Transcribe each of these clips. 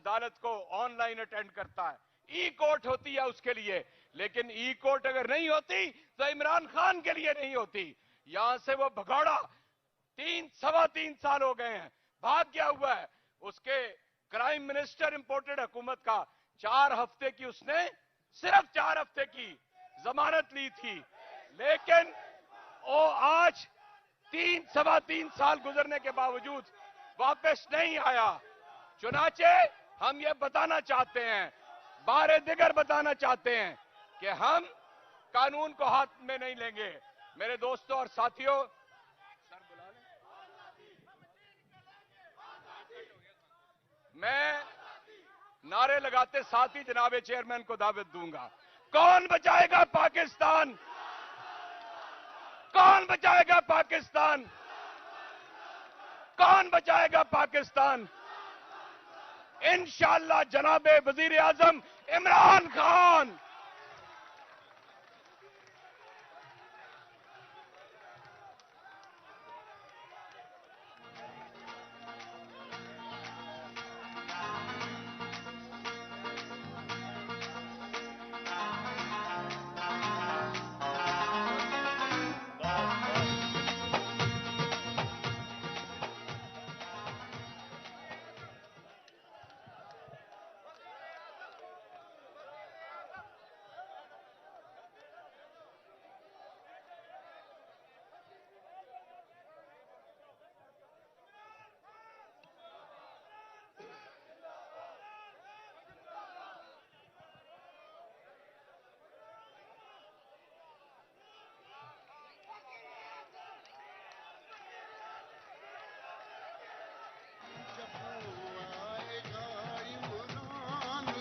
अदालत को online attend करता है, ई कोर्ट होती है उसके लिए, लेकिन ई कोर्ट अगर नहीं होती तो इमरान खान के लिए नहीं होती। यहां से वो भगौड़ा 3-3.25 साल हो गए हैं, भाग गया हुआ है। उसके क्राइम मिनिस्टर इंपोर्टेड हुकूमत का 4 हफ्ते की उसने सिर्फ 4 हफ्ते की जमानत ली थी, लेकिन वो आज 3-3.25 साल गुजरने के बावजूद वापस नहीं आया। चुनाचे हम ये बताना चाहते हैं, बारे दिगर बताना चाहते हैं कि हम कानून को हाथ में नहीं लेंगे। मेरे दोस्तों और साथियों, मैं नारे लगाते साथ ही जनाबे चेयरमैन को दावत दूंगा। कौन बचाएगा पाकिस्तान? कौन बचाएगा पाकिस्तान? कौन बचाएगा पाकिस्तान? इंशाअल्लाह जनाबे वजीर आजम इमरान खान।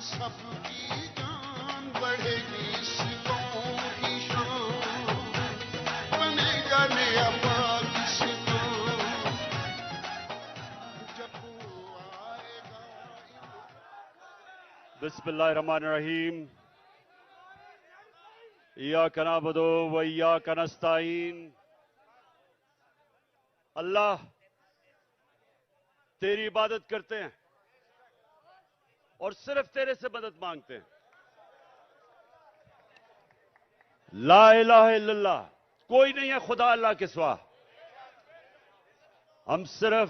सबकी जान बढ़ेगी, सितों की शान बनेगा नया पाकिस्तान जब वो आएगा। बिस्मिल्लाहिर्रहमानिर्रहीम। इय्याका नअबुदु व इय्याका नस्तईन। अल्लाह तेरी इबादत करते हैं और सिर्फ तेरे से मदद मांगते हैं। ला इलाहा इल्लल्लाह, कोई नहीं है खुदा अल्लाह के सिवा। हम सिर्फ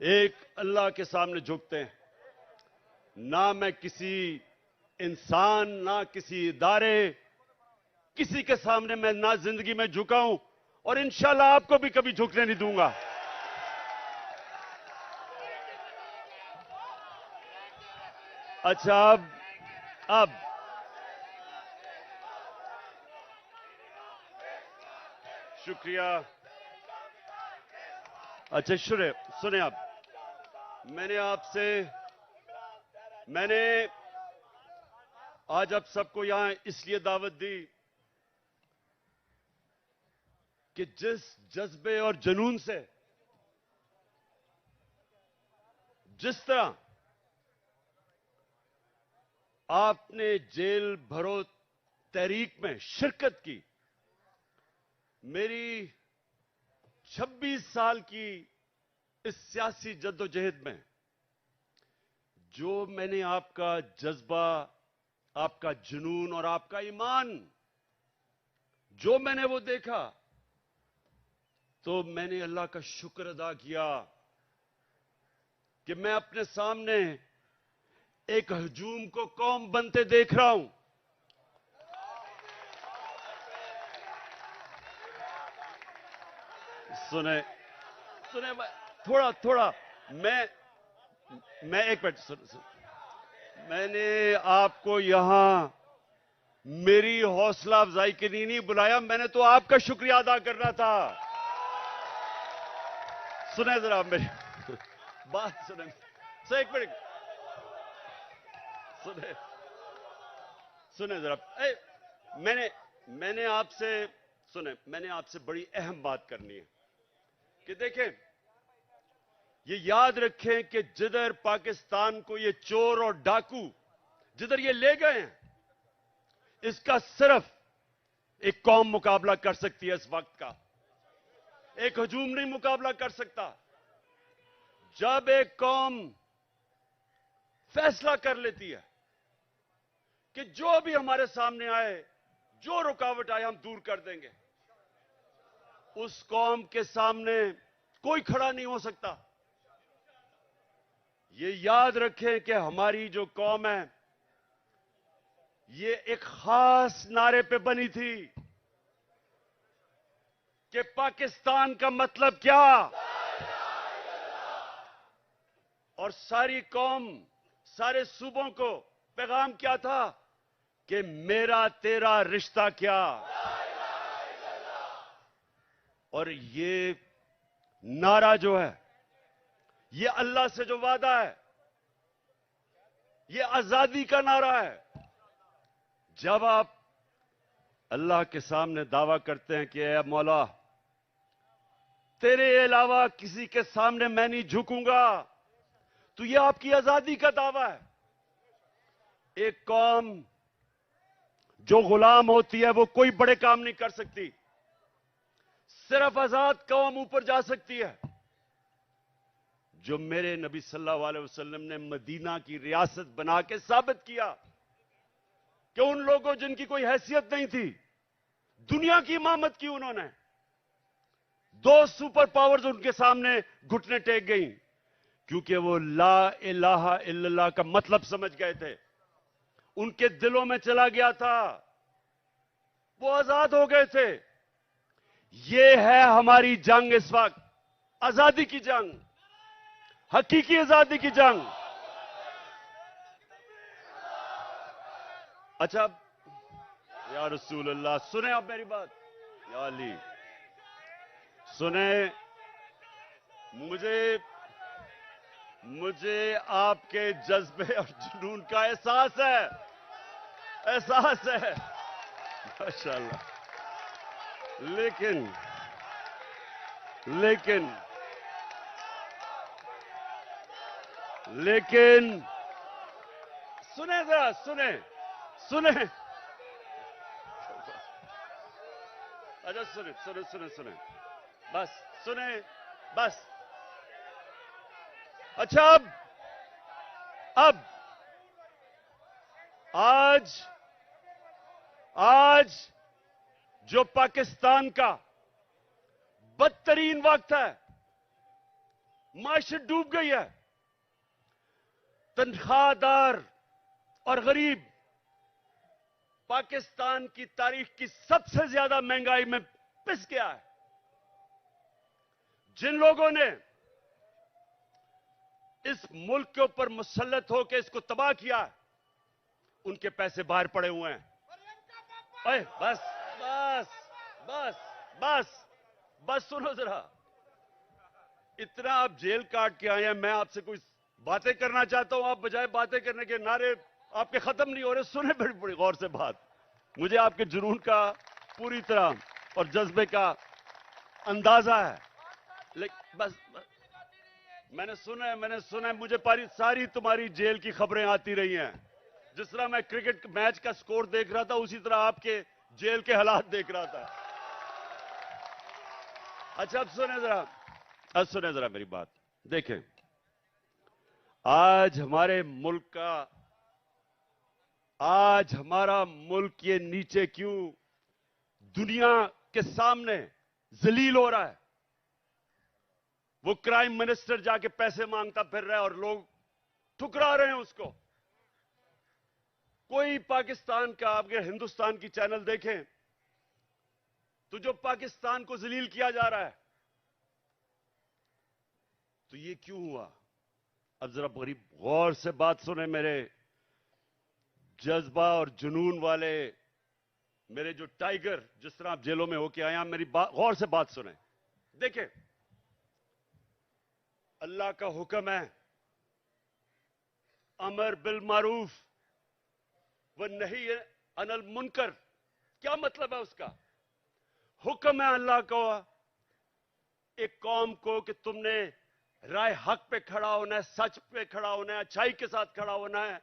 एक अल्लाह के सामने झुकते हैं। ना मैं किसी इंसान, ना किसी इदारे, किसी के सामने मैं ना जिंदगी में झुका हूं और इंशाल्लाह आपको भी कभी झुकने नहीं दूंगा। अच्छा, अब शुक्रिया। अच्छा सुने आप, मैंने आज आप सबको यहां इसलिए दावत दी कि जिस जज्बे और जुनून से, जिस तरह आपने जेल भरो तहरीक में शिरकत की, मेरी 26 साल की इस सियासी जद्दोजहद में जो मैंने आपका जज्बा, आपका जुनून और आपका ईमान जो मैंने वो देखा, तो मैंने अल्लाह का शुक्र अदा किया कि मैं अपने सामने एक हजूम को कौम बनते देख रहा हूं। सुने थोड़ा मैं एक मिनट मैंने आपको यहां मेरी हौसला अफजाई के लिए नहीं बुलाया, मैंने तो आपका शुक्रिया अदा करना था। सुने जरा मेरी बात, सुने एक मिनट, सुने जरा। मैंने आपसे बड़ी अहम बात करनी है कि देखें, ये याद रखें कि जिधर पाकिस्तान को ये चोर और डाकू जिधर ये ले गए हैं, इसका सिर्फ एक कौम मुकाबला कर सकती है। इस वक्त का एक हजूम नहीं मुकाबला कर सकता। जब एक कौम फैसला कर लेती है कि जो भी हमारे सामने आए, जो रुकावट आए, हम दूर कर देंगे। उस कौम के सामने कोई खड़ा नहीं हो सकता। ये याद रखें कि हमारी जो कौम है, ये एक खास नारे पे बनी थी कि पाकिस्तान का मतलब क्या, और सारी कौम, सारे सूबों को पैगाम क्या था कि मेरा तेरा रिश्ता क्या। और ये नारा जो है, ये अल्लाह से जो वादा है, ये आजादी का नारा है। जब आप अल्लाह के सामने दावा करते हैं कि ए मौला, तेरे अलावा किसी के सामने मैं नहीं झुकूंगा, तो ये आपकी आजादी का दावा है। एक कौम जो गुलाम होती है वो कोई बड़े काम नहीं कर सकती, सिर्फ आजाद कौम ऊपर जा सकती है। जो मेरे नबी सल्लल्लाहु अलैहि वसल्लम ने मदीना की रियासत बना के साबित किया कि उन लोगों जिनकी कोई हैसियत नहीं थी, दुनिया की इमामत की उन्होंने। 2 सुपर पावर्स उनके सामने घुटने टेक गई, क्योंकि वो ला इलाहा इल्लल्लाह का मतलब समझ गए थे, उनके दिलों में चला गया था, वो आजाद हो गए थे। ये है हमारी जंग इस वक्त, आजादी की जंग, हकीकी आजादी की जंग। अच्छा, या रसूल अल्लाह, सुने आप मेरी बात, या अली सुने। मुझे आपके जज्बे और जुनून का एहसास है, एहसास है, माशाअल्लाह। लेकिन सुने जरा, सुने। अच्छा सुने, बस सुने, बस। अच्छा, अब आज जो पाकिस्तान का बदतरीन वक्त है, माशत डूब गई है, तनख्वाहदार और गरीब पाकिस्तान की तारीख की सबसे ज्यादा महंगाई में पिस गया है। जिन लोगों ने इस मुल्क के ऊपर मुसल्लत होकर इसको तबाह किया है, उनके पैसे बाहर पड़े हुए हैं। अरे बस सुनो जरा, इतना आप जेल काट के आए हैं, मैं आपसे कुछ बातें करना चाहता हूं, आप बजाय बातें करने के नारे आपके खत्म नहीं हो रहे। सुने बड़ी गौर से बात, मुझे आपके जुनून का पूरी तरह और जज्बे का अंदाजा है, लेकिन बस मैंने सुना है, मुझे सारी तुम्हारी जेल की खबरें आती रही हैं। जिस तरह मैं क्रिकेट मैच का स्कोर देख रहा था, उसी तरह आपके जेल के हालात देख रहा था। अच्छा, अब सुने जरा मेरी बात। देखें, आज हमारा मुल्क ये नीचे क्यों दुनिया के सामने जलील हो रहा है? वो क्राइम मिनिस्टर जाके पैसे मांगता फिर रहा है और लोग ठुकरा रहे हैं उसको। कोई पाकिस्तान का, आप अगर हिंदुस्तान की चैनल देखें तो जो पाकिस्तान को जलील किया जा रहा है, तो ये क्यों हुआ? अब जरा बड़ी गौर से बात सुने, मेरे जज्बा और जुनून वाले, मेरे जो टाइगर, जिस तरह आप जेलों में होके आए हैं, मेरी गौर से बात सुने। देखें, अल्लाह का हुक्म है, अमर बिल मारूफ व नही अनिल मुनकर। क्या मतलब है उसका? हुक्म है अल्लाह को एक कौम को कि तुमने राय हक पे खड़ा होना है, सच पे खड़ा होना है, अच्छाई के साथ खड़ा होना है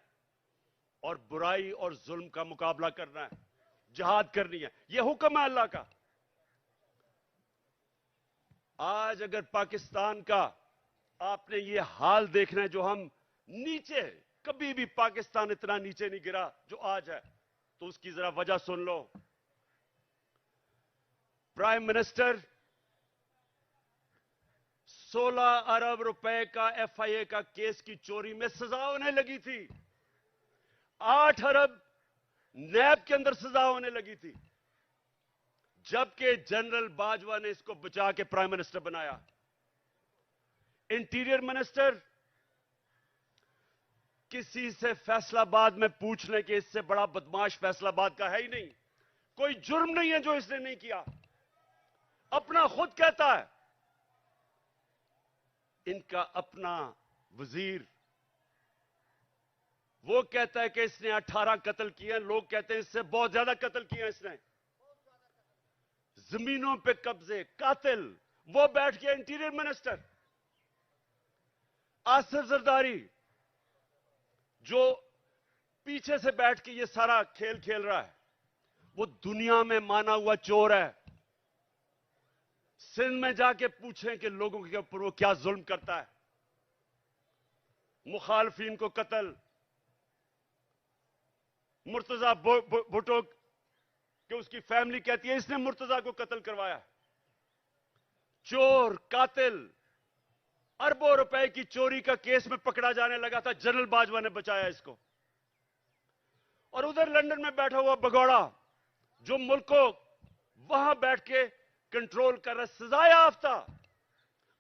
और बुराई और जुल्म का मुकाबला करना है, जिहाद करनी है। यह हुक्म है अल्लाह का। आज अगर पाकिस्तान का आपने ये हाल देखना है, जो हम नीचे कभी भी पाकिस्तान इतना नीचे नहीं गिरा जो आज है। तो उसकी जरा वजह सुन लो। प्राइम मिनिस्टर 16 अरब रुपए का एफआईए का केस की चोरी में सजा होने लगी थी। 8 अरब नैब के अंदर सजा होने लगी थी, जबकि जनरल बाजवा ने इसको बचा के प्राइम मिनिस्टर बनाया। इंटीरियर मिनिस्टर किसी से फैसलाबाद में पूछ लें कि इससे बड़ा बदमाश फैसलाबाद का है ही नहीं। कोई जुर्म नहीं है जो इसने नहीं किया, अपना खुद कहता है। इनका अपना वजीर वो कहता है कि इसने 18 कत्ल किए हैं, लोग कहते हैं इससे बहुत ज्यादा कत्ल किए हैं इसने। जमीनों पे कब्जे, कातिल, वो बैठ गया इंटीरियर मिनिस्टर। आसिफ जरदारी जो पीछे से बैठ के ये सारा खेल खेल रहा है, वो दुनिया में माना हुआ चोर है। सिंध में जाके पूछें कि लोगों के ऊपर वो क्या जुल्म करता है। मुखालफिन को कत्ल, मुर्तजा भुट्टो कि उसकी फैमिली कहती है इसने मुर्तजा को कत्ल करवाया। चोर, कातिल, अरबों रुपए की चोरी का केस में पकड़ा जाने लगा था, जनरल बाजवा ने बचाया इसको। और उधर लंदन में बैठा हुआ भगौड़ा जो मुल्क को वहां बैठ के कंट्रोल कर रहा, सजा याफ्ता,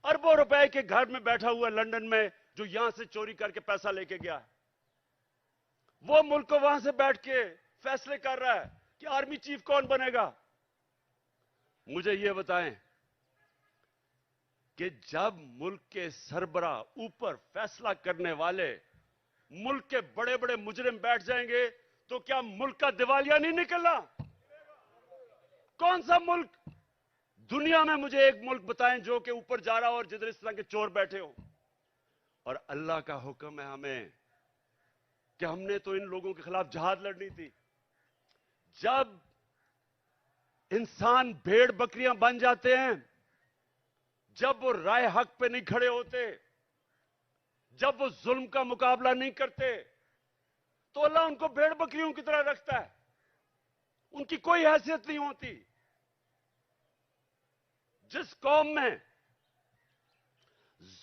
अरबों रुपए के घर में बैठा हुआ लंदन में, जो यहां से चोरी करके पैसा लेके गया है, वो मुल्क को वहां से बैठ के फैसले कर रहा है कि आर्मी चीफ कौन बनेगा। मुझे यह बताएं कि जब मुल्क के सरबरा ऊपर फैसला करने वाले मुल्क के बड़े बड़े मुजरिम बैठ जाएंगे तो क्या मुल्क का दिवालिया नहीं निकलना? कौन सा मुल्क दुनिया में, मुझे एक मुल्क बताएं जो कि ऊपर जा रहा हो और जिधर इस तरह के चोर बैठे हो। और अल्लाह का हुक्म है हमें कि हमने तो इन लोगों के खिलाफ जहाद लड़नी थी। जब इंसान भेड़ बकरियां बन जाते हैं, जब वो राय हक पे नहीं खड़े होते, जब वो जुल्म का मुकाबला नहीं करते, तो अल्लाह उनको भेड़ बकरियों की तरह रखता है, उनकी कोई हैसियत नहीं होती। जिस कौम में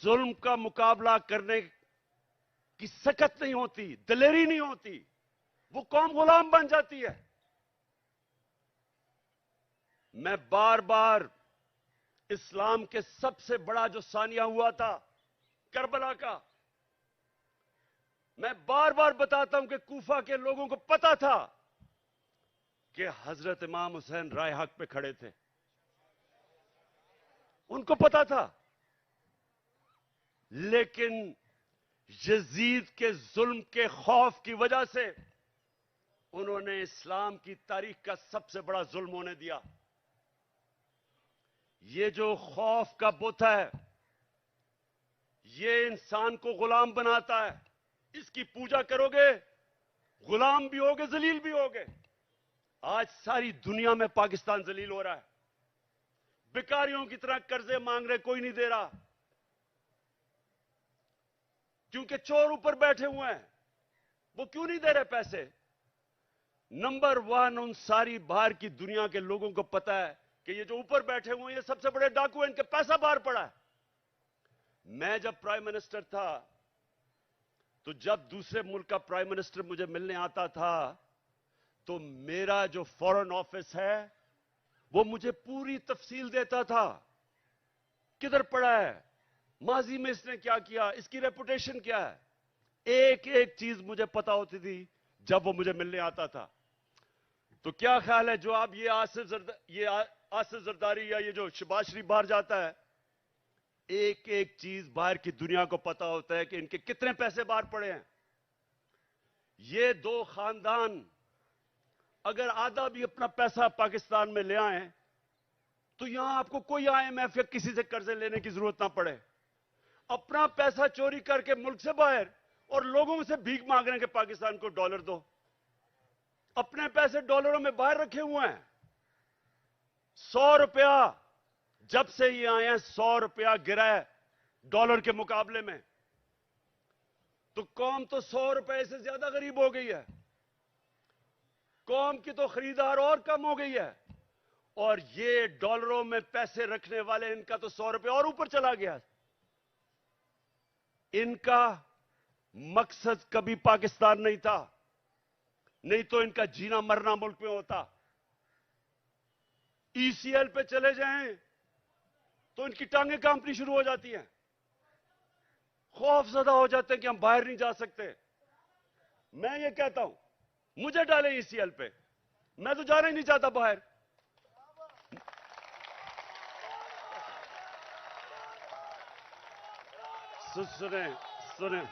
जुल्म का मुकाबला करने की सकत नहीं होती, दिलेरी नहीं होती, वो कौम गुलाम बन जाती है। मैं बार बार इस्लाम के सबसे बड़ा जो सानिया हुआ था करबला का, मैं बार बार बताता हूं कि कूफा के लोगों को पता था कि हजरत इमाम हुसैन राय हक पे खड़े थे, उनको पता था। लेकिन यजीद के जुल्म के खौफ की वजह से उन्होंने इस्लाम की तारीख का सबसे बड़ा जुल्म होने दिया। ये जो खौफ का बुत है, ये इंसान को गुलाम बनाता है। इसकी पूजा करोगे, गुलाम भी होगे, जलील भी होगे। आज सारी दुनिया में पाकिस्तान जलील हो रहा है। भिखारियों की तरह कर्जे मांग रहे, कोई नहीं दे रहा, क्योंकि चोर ऊपर बैठे हुए हैं। वो क्यों नहीं दे रहे पैसे? नंबर 1 उन सारी बाहर की दुनिया के लोगों को पता है कि ये जो ऊपर बैठे हुए हैं ये सबसे बड़े डाकू हैं, इनके पैसा बाहर पड़ा है। मैं जब प्राइम मिनिस्टर था, तो जब दूसरे मुल्क का प्राइम मिनिस्टर मुझे मिलने आता था, तो मेरा जो फॉरेन ऑफिस है वो मुझे पूरी तफसील देता था, किधर पड़ा है, माजी में इसने क्या किया, इसकी रेपुटेशन क्या है। एक एक चीज मुझे पता होती थी जब वो मुझे मिलने आता था। तो क्या ख्याल है, जो आप ये आसिफ जरदारी या ये जो शहबाज शरीफ बाहर जाता है, एक एक चीज बाहर की दुनिया को पता होता है कि इनके कितने पैसे बाहर पड़े हैं। ये दो खानदान अगर आधा भी अपना पैसा पाकिस्तान में ले आए तो यहां आपको कोई आईएमएफ या किसी से कर्जे लेने की जरूरत ना पड़े। अपना पैसा चोरी करके मुल्क से बाहर और लोगों से भीख मांग रहे हैं कि पाकिस्तान को डॉलर दो। अपने पैसे डॉलरों में बाहर रखे हुए हैं। 100 रुपया जब से ये आए हैं, 100 रुपया गिरा है डॉलर के मुकाबले में। तो कौम तो 100 रुपए से ज्यादा गरीब हो गई है। कौम की तो खरीदार और कम हो गई है, और ये डॉलरों में पैसे रखने वाले, इनका तो 100 रुपए और ऊपर चला गया। इनका मकसद कभी पाकिस्तान नहीं था, नहीं तो इनका जीना मरना मुल्क में होता। ईसीएल पे चले जाएं तो इनकी टांगें कांपनी शुरू हो जाती हैं, खौफजदा हो जाते हैं कि हम बाहर नहीं जा सकते। मैं ये कहता हूं, मुझे डालें ईसीएल पे, मैं तो जाना ही नहीं चाहता बाहर। सुने सुने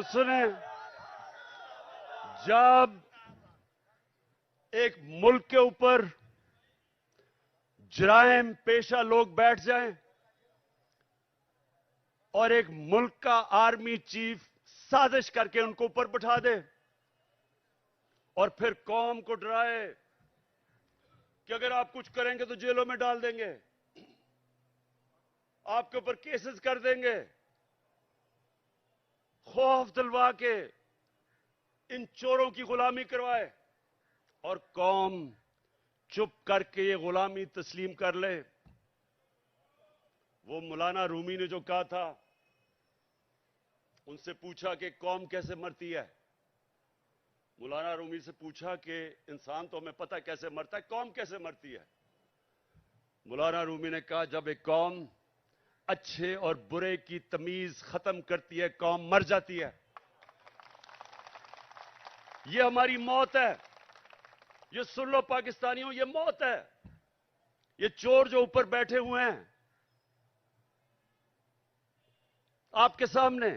सुने, जब एक मुल्क के ऊपर जराइम पेशा लोग बैठ जाएं और एक मुल्क का आर्मी चीफ साजिश करके उनको ऊपर बिठा दे और फिर कौम को डराए कि अगर आप कुछ करेंगे तो जेलों में डाल देंगे, आपके ऊपर केसेस कर देंगे, खौफ दिलवा के इन चोरों की गुलामी करवाए और कौम चुप करके ये गुलामी तस्लीम कर ले। वो मौलाना रूमी ने जो कहा था, उनसे पूछा कि कौम कैसे मरती है। मौलाना रूमी से पूछा कि इंसान तो हमें पता है कैसे मरता है, कौम कैसे मरती है। मौलाना रूमी ने कहा, जब एक कौम अच्छे और बुरे की तमीज खत्म करती है, कौम मर जाती है। ये हमारी मौत है, ये सुन लो पाकिस्तानियों, ये मौत है। ये चोर जो ऊपर बैठे हुए हैं आपके सामने,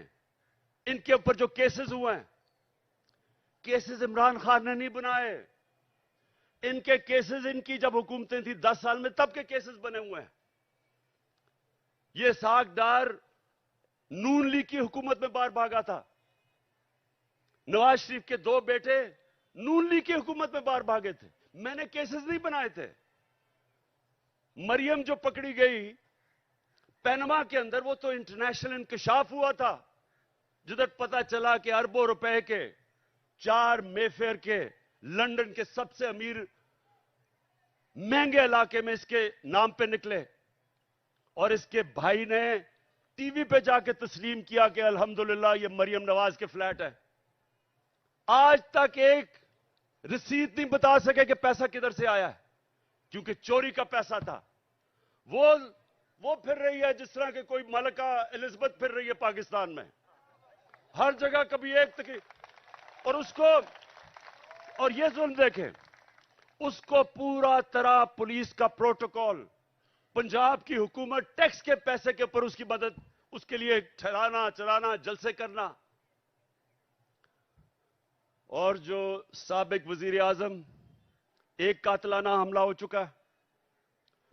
इनके ऊपर जो केसेस हुए हैं, केसेस इमरान खान ने नहीं बनाए। इनके केसेस, इनकी जब हुकूमतें थी 10 साल में, तब के केसेस बने हुए हैं। ये इसहाक डार नून लीग की हुकूमत में बाहर भागा था। नवाज शरीफ के 2 बेटे नून लीग की हुकूमत में बाहर भागे थे। मैंने केसेस नहीं बनाए थे। मरियम जो पकड़ी गई पैनमा के अंदर, वो तो इंटरनेशनल इंकशाफ हुआ था, जिधर पता चला कि अरबों रुपए के 4 मेफेयर के लंदन के सबसे अमीर महंगे इलाके में इसके नाम पे निकले, और इसके भाई ने टीवी पे जाके तस्लीम किया कि अल्हम्दुलिल्लाह ये मरियम नवाज के फ्लैट है। आज तक एक रसीद नहीं बता सके कि पैसा किधर से आया है, क्योंकि चोरी का पैसा था। वो फिर रही है जिस तरह के कोई मलका एलिजाबेथ फिर रही है पाकिस्तान में, हर जगह कभी एक तक। और उसको, और ये जुल्म देखें, उसको पूरा तरह पुलिस का प्रोटोकॉल, पंजाब की हुकूमत टैक्स के पैसे के ऊपर उसकी मदद, उसके लिए ठहराना चलाना, जलसे करना। और जो साबिक वजीर आजम, एक कातलाना हमला हो चुका है,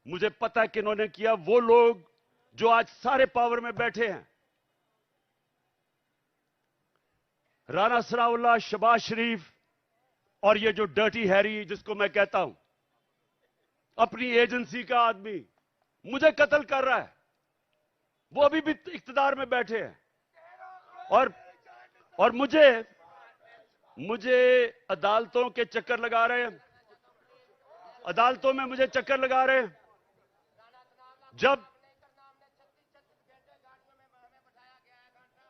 मुझे पता है कि इन्होंने किया। वो लोग जो आज सारे पावर में बैठे हैं, राना सनाउल्लाह, शहबाज शरीफ, और ये जो डर्टी हैरी जिसको मैं कहता हूं, अपनी एजेंसी का आदमी मुझे कत्ल कर रहा है। वो अभी भी इख्तिदार में बैठे हैं, और मुझे अदालतों के चक्कर लगा रहे हैं, अदालतों में मुझे चक्कर लगा रहे हैं। जब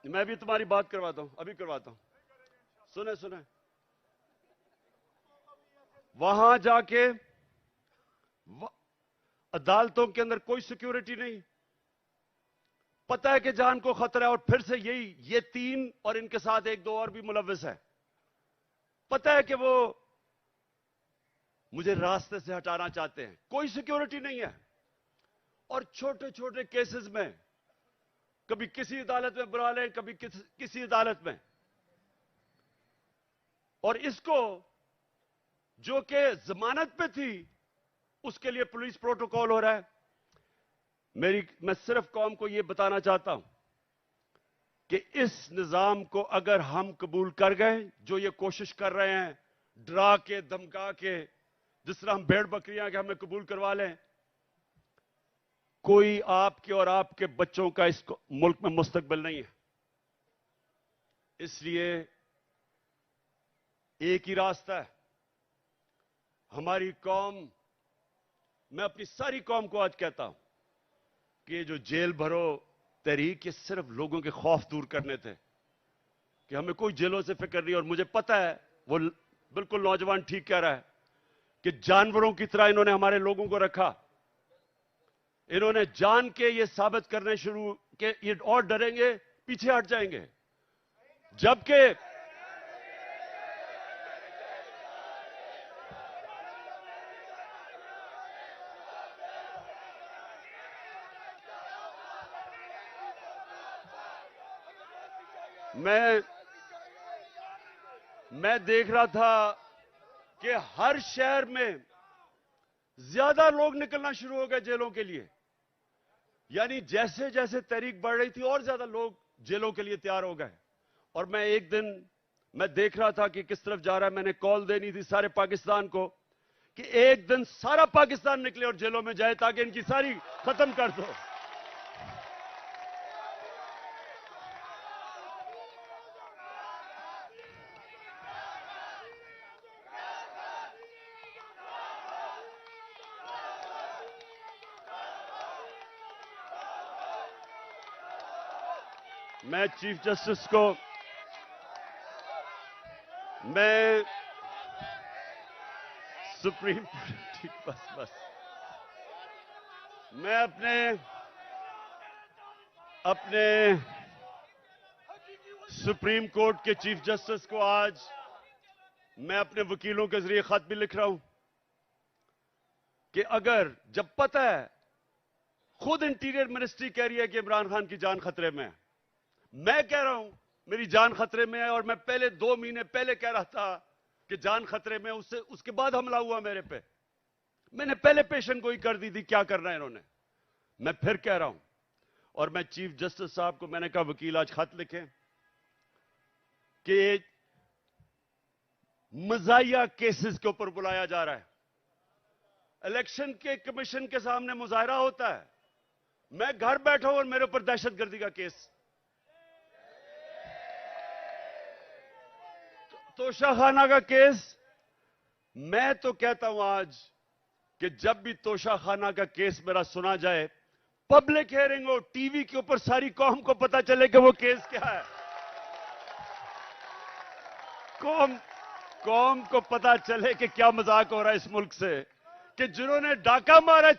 मैं भी तुम्हारी बात करवाता हूं, अभी करवाता हूं, सुने। वहां जाके अदालतों के अंदर कोई सिक्योरिटी नहीं, पता है कि जान को खतरा है। और फिर से ये 3 और इनके साथ 1-2 और भी मुलव्विस है, पता है कि वो मुझे रास्ते से हटाना चाहते हैं, कोई सिक्योरिटी नहीं है। और छोटे छोटे केसेस में कभी किसी अदालत में बुला लें, कभी किसी अदालत में। और इसको जो कि जमानत पे थी, उसके लिए पुलिस प्रोटोकॉल हो रहा है। मैं सिर्फ कौम को यह बताना चाहता हूं कि इस निजाम को अगर हम कबूल कर गए, जो ये कोशिश कर रहे हैं डरा के धमका के, जिस तरह हम भेड़ बकरियां के हमें कबूल करवा लें, कोई आपके और आपके बच्चों का इस मुल्क में मुस्तकबिल नहीं है। इसलिए एक ही रास्ता है। हमारी कौम, मैं अपनी सारी कौम को आज कहता हूं कि ये जो जेल भरो तहरीक, ये सिर्फ लोगों के खौफ दूर करने थे कि हमें कोई जेलों से फिक्र नहीं। और मुझे पता है, वो बिल्कुल नौजवान ठीक कह रहा है कि जानवरों की तरह इन्होंने हमारे लोगों को रखा। इन्होंने जान के ये साबित करने शुरू के ये और डरेंगे, पीछे हट जाएंगे। जबकि मैं देख रहा था कि हर शहर में ज्यादा लोग निकलना शुरू हो गए जेलों के लिए। यानी जैसे जैसे तहरीक बढ़ रही थी और ज्यादा लोग जेलों के लिए तैयार हो गए। और मैं एक दिन मैं देख रहा था कि किस तरफ जा रहा है। मैंने कॉल देनी थी सारे पाकिस्तान को कि एक दिन सारा पाकिस्तान निकले और जेलों में जाए ताकि इनकी सारी खत्म कर दो। मैं चीफ जस्टिस को, मैं सुप्रीम, ठीक, बस मैं अपने सुप्रीम कोर्ट के चीफ जस्टिस को आज मैं अपने वकीलों के जरिए खत भी लिख रहा हूं कि अगर, जब पता है, खुद इंटीरियर मिनिस्ट्री कह रही है कि इमरान खान की जान खतरे में है, मैं कह रहा हूं मेरी जान खतरे में है, और मैं पहले 2 महीने पहले कह रहा था कि जान खतरे में, उसके बाद हमला हुआ मेरे पे। मैंने पहले पेशन गोई कर दी थी क्या करना है इन्होंने। मैं फिर कह रहा हूं, और मैं चीफ जस्टिस साहब को मैंने कहा वकील आज खत लिखें कि मजाहिया केसेस के ऊपर बुलाया जा रहा है। इलेक्शन के कमीशन के सामने मुजाहरा होता है, मैं घर बैठा हूं और मेरे ऊपर दहशतगर्दी का केस। तोशाखाना का केस, मैं तो कहता हूं आज कि जब भी तोशाखाना का केस मेरा सुना जाए, पब्लिक हियरिंग हो, टीवी के ऊपर सारी कौम को पता चले कि वो केस क्या है। कौम को पता चले कि क्या मजाक हो रहा है इस मुल्क से, कि जिन्होंने डाका मारा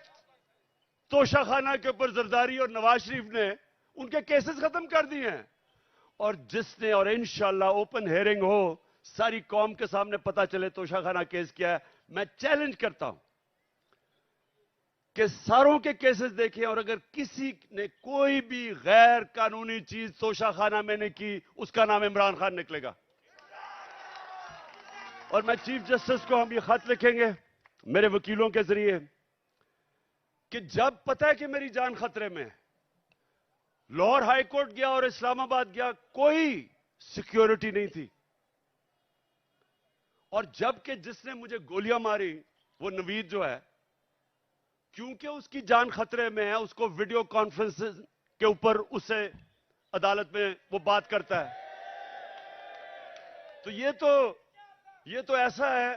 तोशाखाना के ऊपर जरदारी और नवाज शरीफ ने, उनके केसेस खत्म कर दिए हैं। और जिसने, और इंशाल्लाह ओपन हियरिंग हो, सारी कौम के सामने पता चले तोशाखाना केस क्या है। मैं चैलेंज करता हूं कि सारों के केसेस देखें, और अगर किसी ने कोई भी गैर कानूनी चीज तोशाखाना में नहीं की, उसका नाम इमरान खान निकलेगा। और मैं चीफ जस्टिस को हम ये खत लिखेंगे मेरे वकीलों के जरिए कि जब पता है कि मेरी जान खतरे में है, लाहौर हाई कोर्ट गया और इस्लामाबाद गया, कोई सिक्योरिटी नहीं थी। और जबकि जिसने मुझे गोलियां मारी, वो नवीद जो है, क्योंकि उसकी जान खतरे में है, उसको वीडियो कॉन्फ्रेंस के ऊपर उसे अदालत में वो बात करता है। तो ये तो ऐसा है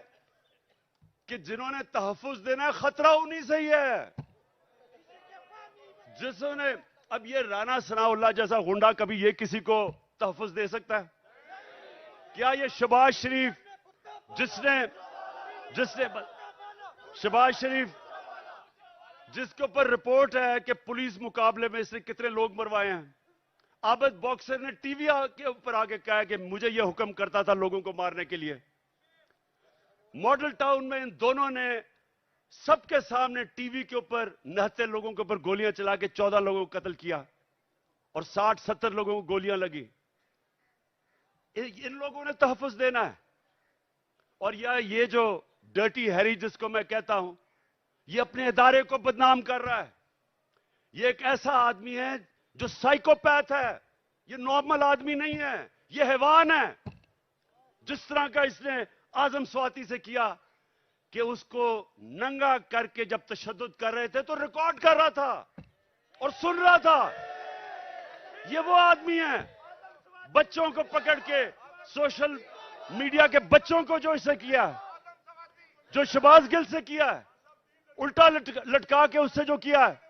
कि जिन्होंने तहफ्फुज देना है, खतरा उन्हीं से ही है। जिसने, अब ये राना सनाउल्लाह जैसा गुंडा कभी ये किसी को तहफ्फुज दे सकता है क्या? ये शहबाज शरीफ जिसने शहबाज शरीफ जिसके ऊपर रिपोर्ट है कि पुलिस मुकाबले में इसने कितने लोग मरवाए हैं, आबद बॉक्सर ने टीवी के ऊपर आके कहा कि मुझे यह हुक्म करता था लोगों को मारने के लिए। मॉडल टाउन में इन दोनों ने सबके सामने टीवी के ऊपर नहते लोगों के ऊपर गोलियां चला के 14 लोगों को कत्ल किया और 60-70 लोगों को गोलियां लगी। इन लोगों ने तहफ्फुज देना है। और ये जो डर्टी हैरी जिसको मैं कहता हूं, ये अपने इदारे को बदनाम कर रहा है। ये एक ऐसा आदमी है जो साइकोपैथ है, ये नॉर्मल आदमी नहीं है, ये हैवान है। जिस तरह का इसने आजम स्वाति से किया कि उसको नंगा करके जब तशद्दुद कर रहे थे तो रिकॉर्ड कर रहा था और सुन रहा था। ये वो आदमी है बच्चों को पकड़ के, सोशल मीडिया के बच्चों को जो इसे किया, जो शहबाज गिल से किया है, उल्टा लटका के उससे जो किया है।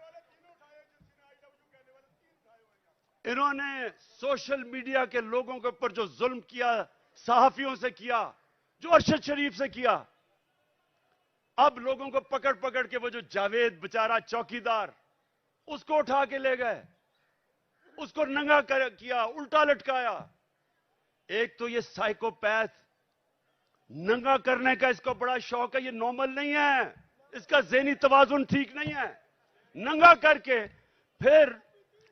इन्होंने सोशल मीडिया के लोगों के ऊपर जो जुल्म किया, सहाफियों से किया, जो अरशद शरीफ से किया, अब लोगों को पकड़ पकड़ के वो जो जावेद बेचारा चौकीदार, उसको उठा के ले गए, उसको नंगा किया, उल्टा लटकाया। एक तो ये साइकोपैथ नंगा करने का इसको बड़ा शौक है, ये नॉर्मल नहीं है, इसका ज़हनी तवाजुन ठीक नहीं है। नंगा करके फिर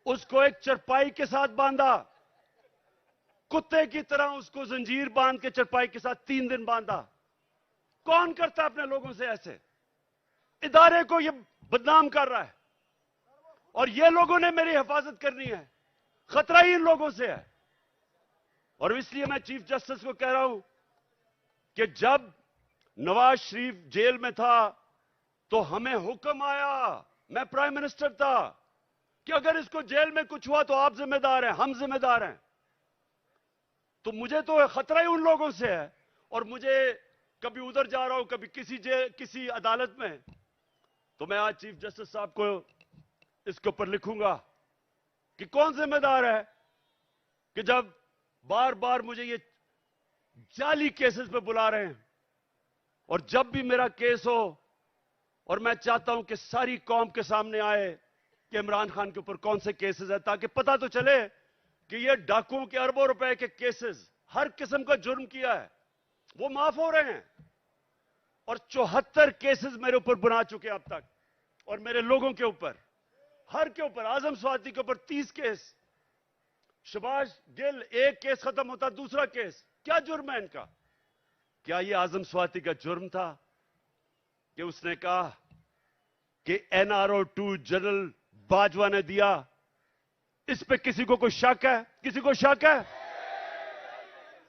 उसको एक चरपाई के साथ बांधा, कुत्ते की तरह उसको जंजीर बांध के चरपाई के साथ 3 दिन बांधा। कौन करता है अपने लोगों से ऐसे? इदारे को ये बदनाम कर रहा है और ये लोगों ने मेरी हिफाजत करनी है। खतरा ही इन लोगों से है। और इसलिए मैं चीफ जस्टिस को कह रहा हूं कि जब नवाज शरीफ जेल में था तो हमें हुक्म आया, मैं प्राइम मिनिस्टर था, कि अगर इसको जेल में कुछ हुआ तो आप जिम्मेदार हैं, हम जिम्मेदार हैं। तो मुझे तो खतरा ही उन लोगों से है। और मुझे कभी उधर जा रहा हूं, कभी किसी अदालत में, तो मैं आज चीफ जस्टिस साहब को इसके ऊपर लिखूंगा कि कौन जिम्मेदार है कि जब बार बार मुझे ये जाली केसेस पे बुला रहे हैं। और जब भी मेरा केस हो, और मैं चाहता हूं कि सारी कौम के सामने आए कि इमरान खान के ऊपर कौन से केसेस है, ताकि पता तो चले कि ये डाकुओं के अरबों रुपए के केसेस, हर किस्म का जुर्म किया है, वो माफ हो रहे हैं। और 74 केसेस मेरे ऊपर बना चुके अब तक, और मेरे लोगों के ऊपर, हर के ऊपर, आजम स्वाति के ऊपर 30 केस, शहबाज गिल एक केस खत्म होता दूसरा केस। क्या जुर्म है इनका? क्या ये आजम स्वाति का जुर्म था कि उसने कहा कि NRO 2 जनरल बाजवा ने दिया? इस पे किसी को कोई शक है? किसी को शक है?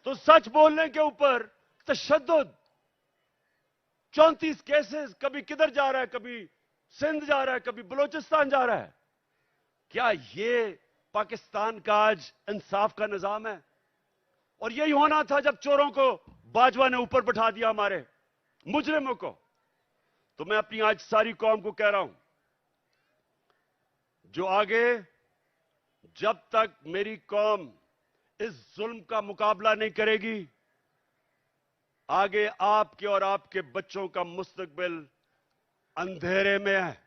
तो सच बोलने के ऊपर तशद्दुद, 34 केसेस, कभी किधर जा रहा है, कभी सिंध जा रहा है, कभी बलोचिस्तान जा रहा है। क्या ये पाकिस्तान का आज इंसाफ का निजाम है? और यही होना था जब चोरों को बाजवा ने ऊपर बैठा दिया, हमारे मुजरिमों को। तो मैं अपनी आज सारी कौम को कह रहा हूं, जो आगे, जब तक मेरी कौम इस जुल्म का मुकाबला नहीं करेगी, आगे आपके और आपके बच्चों का मुस्तकबिल अंधेरे में है।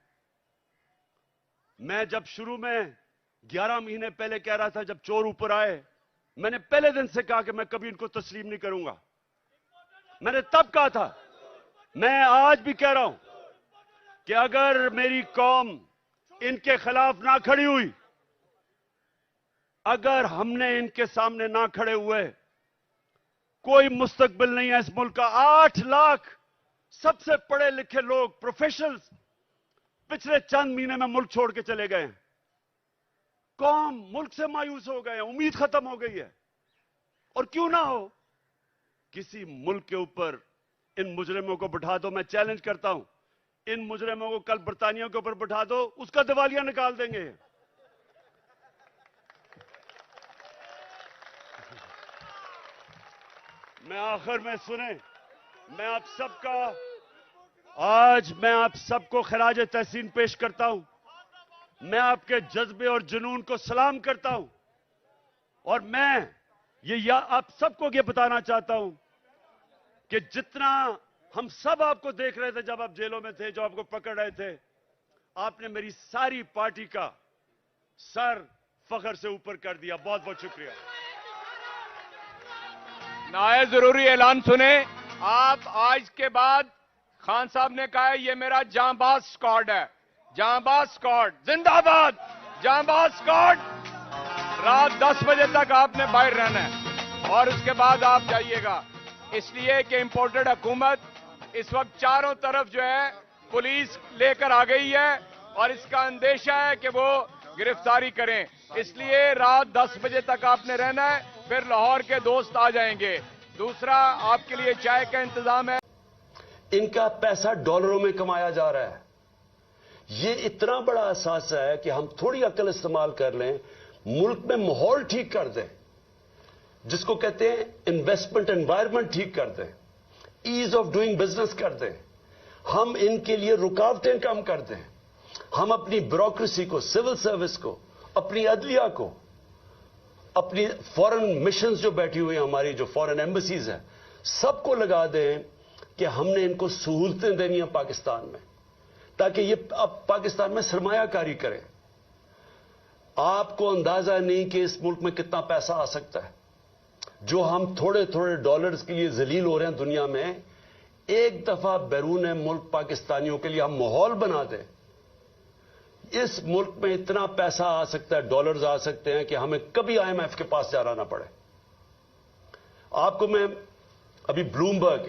मैं जब शुरू में 11 महीने पहले कह रहा था, जब चोर ऊपर आए, मैंने पहले दिन से कहा कि मैं कभी इनको तस्लीम नहीं करूंगा। मैंने तब कहा था, मैं आज भी कह रहा हूं कि अगर मेरी कौम इनके खिलाफ ना खड़ी हुई, अगर हमने इनके सामने ना खड़े हुए, कोई मुस्तकबिल नहीं है इस मुल्क का। 8 लाख सबसे पढ़े लिखे लोग, प्रोफेशनल्स, पिछले चंद महीने में मुल्क छोड़ के चले गए हैं। कौम मुल्क से मायूस हो गए हैं, उम्मीद खत्म हो गई है। और क्यों ना हो, किसी मुल्क के ऊपर इन मुजरिमों को बिठा दो। मैं चैलेंज करता हूं, इन मुजरिमों को कल बरतानिया के ऊपर बिठा दो, उसका दिवालिया निकाल देंगे। मैं आखिर में सुने, मैं आप सबको खराज तहसीन पेश करता हूं। मैं आपके जज्बे और जुनून को सलाम करता हूं। और मैं आप सबको ये बताना चाहता हूं कि जितना हम सब आपको देख रहे थे जब आप जेलों में थे, जो आपको पकड़ रहे थे, आपने मेरी सारी पार्टी का सर फख्र से ऊपर कर दिया। बहुत बहुत शुक्रिया। नायब जरूरी ऐलान सुने आप। आज के बाद खान साहब ने कहा है, ये मेरा जांबाज स्क्वाड है, जांबाज स्क्वाड जिंदाबाद, जांबाज स्क्वाड। रात 10 बजे तक आपने बाहर रहना है और उसके बाद आप जाइएगा, इसलिए कि इंपोर्टेड हुकूमत इस वक्त चारों तरफ जो है पुलिस लेकर आ गई है और इसका अंदेशा है कि वो गिरफ्तारी करें। इसलिए रात 10 बजे तक आपने रहना है, फिर लाहौर के दोस्त आ जाएंगे। दूसरा, आपके लिए चाय का इंतजाम है। इनका पैसा डॉलरों में कमाया जा रहा है। ये इतना बड़ा एहसास है कि हम थोड़ी अकल इस्तेमाल कर लें, मुल्क में माहौल ठीक कर दें, जिसको कहते हैं इन्वेस्टमेंट एनवायरनमेंट ठीक कर दें, ईज ऑफ डूइंग बिजनेस कर दें, हम इनके लिए रुकावटें कम कर दें, हम अपनी ब्यूरोक्रेसी को, सिविल सर्विस को, अपनी अदलिया को, अपनी फॉरेन मिशंस जो बैठी हुई हैं, हमारी जो फॉरेन एम्बेसीज है, सबको लगा दें कि हमने इनको सहूलतें देनी है पाकिस्तान में, ताकि ये अब पाकिस्तान में सरमायाकारी करें। आपको अंदाजा नहीं कि इस मुल्क में कितना पैसा आ सकता है। जो हम थोड़े थोड़े डॉलर्स के लिए जलील हो रहे हैं दुनिया में, एक दफा बैरून मुल्क पाकिस्तानियों के लिए हम माहौल बना दें, इस मुल्क में इतना पैसा आ सकता है, डॉलर्स आ सकते हैं कि हमें कभी आईएमएफ के पास जाना ना पड़े। आपको मैं अभी ब्लूमबर्ग,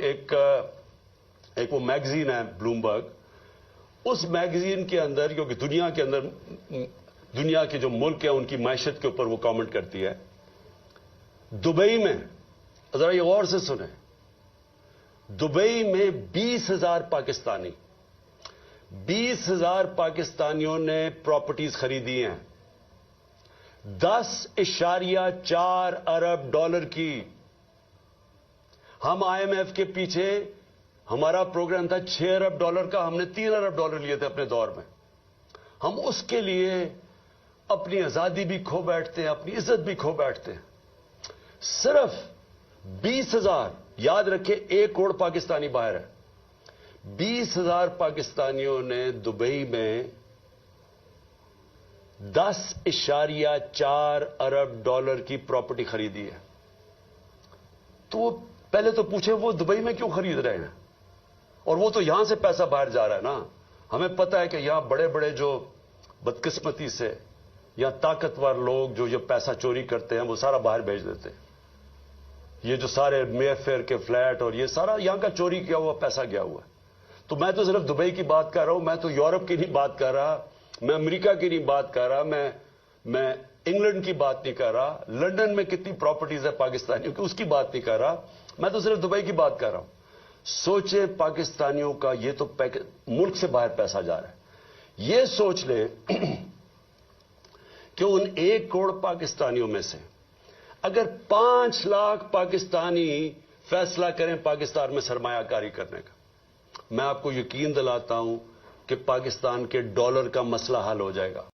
एक वो मैगजीन है ब्लूमबर्ग, उस मैगजीन के अंदर, क्योंकि दुनिया के अंदर दुनिया के जो मुल्क हैं उनकी मैशत के ऊपर वो कमेंट करती है। दुबई में, जरा ये गौर से सुने, दुबई में 20,000 पाकिस्तानियों ने प्रॉपर्टीज खरीदी हैं, 10.4 अरब डॉलर की। हम आईएमएफ के पीछे, हमारा प्रोग्राम था 6 अरब डॉलर का, हमने 3 अरब डॉलर लिए थे अपने दौर में। हम उसके लिए अपनी आजादी भी खो बैठते हैं, अपनी इज्जत भी खो बैठते हैं। सिर्फ 20,000, याद रखें 1 करोड़ पाकिस्तानी बाहर है, 20,000 पाकिस्तानियों ने दुबई में 10.4 अरब डॉलर की प्रॉपर्टी खरीदी है। तो पहले तो पूछे वो दुबई में क्यों खरीद रहे हैं, और वो तो यहां से पैसा बाहर जा रहा है ना। हमें पता है कि यहां बड़े बड़े जो बदकिस्मती से या ताकतवर लोग जो ये पैसा चोरी करते हैं, वो सारा बाहर भेज देते हैं। ये जो सारे मेफेयर के फ्लैट और ये सारा यहां का चोरी किया हुआ पैसा गया हुआ है। तो मैं तो सिर्फ दुबई की बात कर रहा हूं, मैं तो यूरोप की नहीं बात कर रहा, मैं अमेरिका की नहीं बात कर रहा, मैं इंग्लैंड की बात नहीं कर रहा, लंदन में कितनी प्रॉपर्टीज है पाकिस्तानियों की उसकी बात नहीं कर रहा, मैं तो सिर्फ दुबई की बात कर रहा हूं। सोचे पाकिस्तानियों का ये तो मुल्क से बाहर पैसा जा रहा है। ये सोच ले कि उन 1 करोड़ पाकिस्तानियों में से अगर 5 लाख पाकिस्तानी फैसला करें पाकिस्तान में सरमायाकारी करने का, मैं आपको यकीन दिलाता हूं कि पाकिस्तान के डॉलर का मसला हल हो जाएगा।